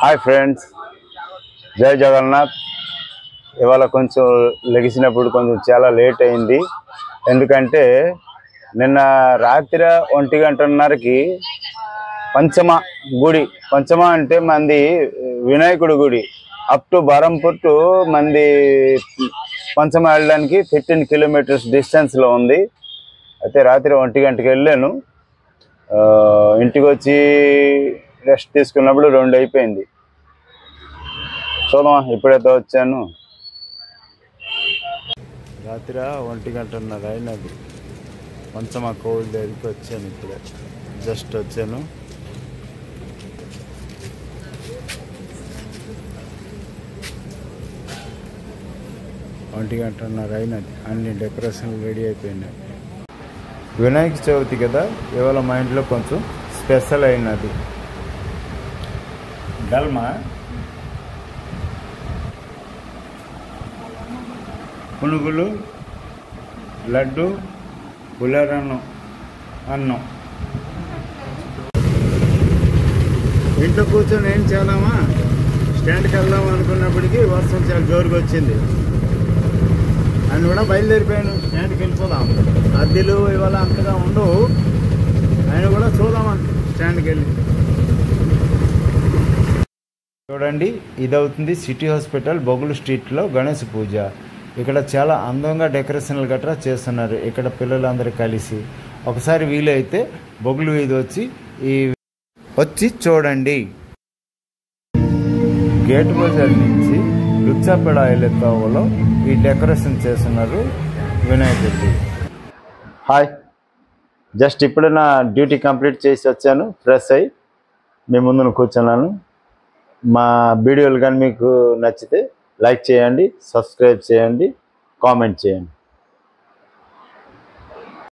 Hi friends, జై జగన్నాథ్. ఇవాళ కొంచెం లెగిసినప్పుడు కొంచెం చాలా లేట్ అయింది. ఎందుకంటే నిన్న రాత్రి 1:30కి పంచమ అంటే మంది వినాయకుడి గుడి అప్ టు బరంపూర్ టు మంది పంచమ వెళ్ళడానికి 15 కిలోమీటర్స్ డిస్టెన్స్లో ఉంది. అయితే రాత్రి 1 గంటకి వెళ్ళాను. ఇంటికి వచ్చి రెస్ట్ తీసుకున్నప్పుడు 2 అయిపోయింది. చూద్దాం, ఇప్పుడైతే వచ్చాను. రాత్రి 1:30 అయినది. పంచమ కోవిల్ దగ్గరికి వచ్చాను. ఇప్పుడే జస్ట్ వచ్చాను. ఒంటి గంటన్నర అయినది. అన్ని డెకరేషన్లు రెడీ అయిపోయినాయి. వినాయక చవితి కదా, ఇవాళ మా ఇంట్లో కొంచెం స్పెషల్ అయినది. డల్మా, పునుగులు, లడ్డు, పులిహోరన్నం, అన్నం. ఇంట్లో కూర్చొని ఏం చేద్దామా, స్టాండ్కి వెళ్దాం అనుకున్నప్పటికీ వర్షం చాలా జోరుగా వచ్చింది. ఆయన కూడా బయలుదేరిపోయాను. స్టాండ్కి వెళ్ళిపోదాం, అద్దెలు ఇవాళ అంతగా ఉండవు. ఆయన కూడా చూద్దామా స్టాండ్కి వెళ్ళి. చూడండి, ఇదవుతుంది సిటీ హాస్పిటల్ బొగులు స్ట్రీట్లో గణేష్ పూజ. ఇక్కడ చాలా అందంగా డెకరేషన్లు గట్రా చేస్తున్నారు. ఇక్కడ పిల్లలందరూ కలిసి ఒకసారి వీలైతే బొగులు వీధి వచ్చి చూడండి. గేట్ బజార్ నుంచి లుచ్చాపేడ ఐలెత్తావలో ఈ డెకరేషన్ చేస్తున్నారు వినాయకుడికి. హాయ్, జస్ట్ ఇప్పుడు నా డ్యూటీ కంప్లీట్ చేసి వచ్చాను. ఫ్రెష్ అయ్యి మీ ముందున కూర్చున్నాను. మా వీడియోలు కానీ మీకు నచ్చితే లైక్ చేయండి, సబ్స్క్రైబ్ చేయండి, కామెంట్ చేయండి.